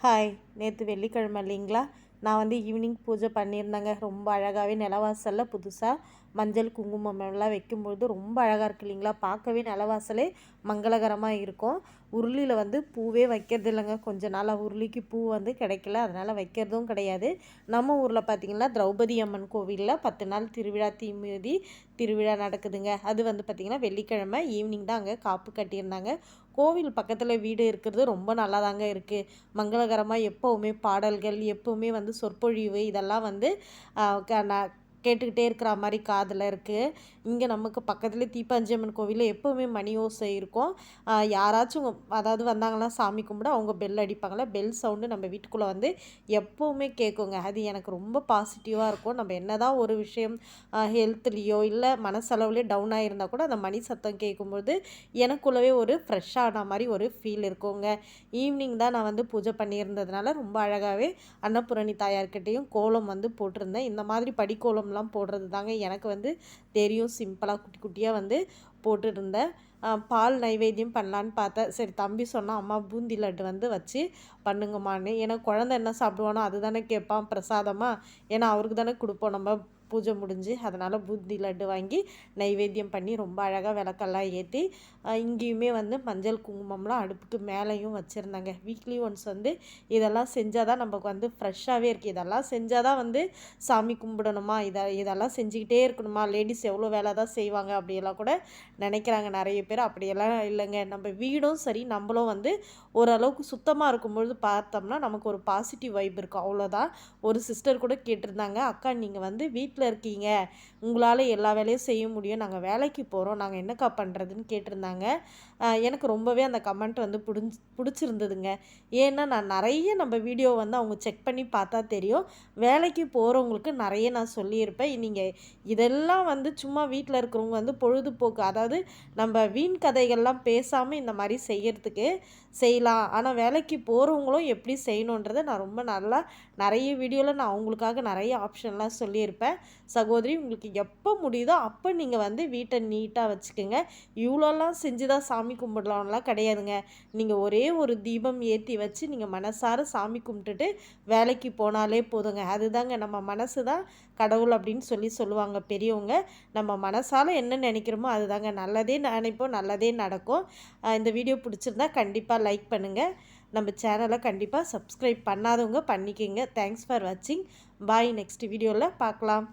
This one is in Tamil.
ஹாய், நேற்று வெள்ளிக்கிழமை இல்லைங்களா? நான் வந்து ஈவினிங் பூஜை பண்ணியிருந்தேங்க. ரொம்ப அழகாகவே நிலவாசலில் புதுசாக மஞ்சள் குங்குமம் எல்லாம் வைக்கும்பொழுது ரொம்ப அழகாக இருக்குது இல்லைங்களா? பார்க்கவே நிலவாசலே மங்களகரமாக இருக்கும். உருளியில் வந்து பூவே வைக்கிறது இல்லைங்க. கொஞ்ச நாளாக உருளிக்கு பூ வந்து கிடைக்கல, அதனால் வைக்கிறதும் கிடையாது. நம்ம ஊரில் பார்த்திங்கன்னா திரௌபதி அம்மன் கோவிலில் 10 நாள் திருவிழா தீமிதி திருவிழா நடக்குதுங்க. அது வந்து பார்த்திங்கன்னா வெள்ளிக்கிழமை ஈவினிங் தான் அங்கே காப்பு கட்டியிருந்தாங்க. கோவில் பக்கத்தில் வீடு இருக்கிறது ரொம்ப நல்லா தாங்க இருக்குது. மங்களகரமாக எப்போவுமே பாடல்கள், எப்போவுமே வந்து சொற்பொழிவு இதெல்லாம் வந்து கேட்டுக்கிட்டே இருக்கிற மாதிரி காதில் இருக்குது. இங்கே நமக்கு பக்கத்துலேயே தீப்பாஞ்சியம்மன் கோவிலில் எப்போவுமே மணி ஓசை இருக்கும். யாராச்சும் அதாவது வந்தாங்கன்னா சாமி கும்பிட அவங்க பெல் அடிப்பாங்களா, பெல் சவுண்டு நம்ம வீட்டுக்குள்ளே வந்து எப்போவுமே கேட்குங்க. அது எனக்கு ரொம்ப பாசிட்டிவாக இருக்கும். நம்ம என்ன தான் ஒரு விஷயம் ஹெல்த்லேயோ இல்லை மனசளவுலேயோ டவுன் ஆகிருந்தால் கூட அந்த மணி சத்தம் கேட்கும்போது எனக்குள்ளவே ஒரு ஃப்ரெஷ்ஷான மாதிரி ஒரு ஃபீல் இருக்குங்க. ஈவினிங் தான் நான் வந்து பூஜை பண்ணியிருந்ததுனால ரொம்ப அழகாகவே அன்னபூரணி தாயார்கிட்டையும் கோலம் வந்து போட்டிருந்தேன். இந்த மாதிரி படிக்கோலம்லாம் போடுறது தாங்க எனக்கு வந்து தெரியும். சிம்பிளாக குட்டி குட்டியாக வந்து போட்டுருந்தேன். பால் நைவேத்தியம் பண்ணலான்னு பார்த்தேன். சரி, தம்பி சொன்னால் அம்மா பூந்தி லட்டு வந்து வச்சு பண்ணுங்கம்மான்னு. ஏன்னா குழந்தை என்ன சாப்பிடுவானோ அதுதானே கேட்பான் பிரசாதமாக. ஏன்னா அவருக்கு தானே கொடுப்போம் நம்ம பூஜை முடிஞ்சு. அதனால் பூந்தி லட்டு வாங்கி நைவேத்தியம் பண்ணி ரொம்ப அழகாக விளக்கெல்லாம் ஏற்றி இங்கேயுமே வந்து மஞ்சள் குங்குமம்லாம் அடுப்புக்கு மேலேயும் வச்சுருந்தாங்க. வீக்லி ஒன்ஸ் வந்து இதெல்லாம் செஞ்சால் தான் நமக்கு வந்து ஃப்ரெஷ்ஷாகவே இருக்குது. இதெல்லாம் செஞ்சால் தான் வந்து சாமி கும்பிடணுமா, இதெல்லாம் செஞ்சுக்கிட்டே இருக்கணுமா, லேடிஸ் எவ்வளோ வேலை தான் செய்வாங்க அப்படியெல்லாம் கூட நினைக்கிறாங்க நிறைய பேர். அப்படியெல்லாம் இல்லைங்க. நம்ம வீடும் சரி நம்மளும் வந்து ஓரளவுக்கு சுத்தமாக இருக்கும்பொழுது பார்த்தோம்னா நமக்கு ஒரு பாசிட்டிவ் வைப் இருக்கும், அவ்வளோதான். ஒரு சிஸ்டர் கூட கேட்டிருந்தாங்க, அக்கா நீங்கள் வந்து வீட்டில் இருக்கீங்க, உங்களால் எல்லா வேலையும் செய்ய முடியும், நாங்கள் வேலைக்கு போகிறோம், நாங்கள் என்னக்கா பண்ணுறதுன்னு கேட்டிருந்தாங்க. எனக்கு ரொம்பவே அந்த கமெண்ட் வந்து பிடிச்சிருந்ததுங்க. ஏன்னா நான் நிறைய நம்ம வீடியோ வந்து அவங்க செக் பண்ணி பார்த்தா தெரியும். வேலைக்கு போகிறவங்களுக்கு நிறைய நான் சொல்லியிருப்பேன். நீங்கள் இதெல்லாம் வந்து சும்மா வீட்டில் இருக்கிறவங்க வந்து பொழுதுபோக்கு, அதாவது நம்ம வீண் கதைகள்லாம் பேசாமல் இந்த மாதிரி செய்யறதுக்கு செய்யலாம். ஆனால் வேலைக்கு போகிறவங்களும் எப்படி செய்யணுன்றதை நான் ரொம்ப நல்லா நிறைய வீடியோவில் நான் அவங்களுக்காக நிறைய ஆப்ஷன்லாம் சொல்லியிருப்பேன். சகோதரி, உங்களுக்கு எப்போ முடியுதோ அப்போ நீங்கள் வந்து வீட்டை நீட்டாக வச்சுக்கோங்க. இவ்வளோலாம் செஞ்சு தான் சாமி கும்பிடலாம்லாம் கிடையாதுங்க. நீங்கள் ஒரே ஒரு தீபம் ஏற்றி வச்சு நீங்கள் மனசார சாமி கும்பிட்டுட்டு வேலைக்கு போனாலே போதுங்க. அதுதாங்க நம்ம மனசு தான் கடவுள் அப்படின்னு சொல்லுவாங்க பெரியவங்க. நம்ம மனசால் என்ன நினைக்கிறோமோ அதுதாங்க. நல்லதே நினைப்போம், நல்லதே நடக்கும். இந்த வீடியோ பிடிச்சிருந்தா கண்டிப்பாக லைக் பண்ணுங்கள். நம்ம சேனலை கண்டிப்பாக சப்ஸ்கிரைப் பண்ணாதவங்க பண்ணிக்கோங்க. தேங்க்ஸ் ஃபார் வாட்சிங். பாய். நெக்ஸ்ட் வீடியோவில் பார்க்கலாம்.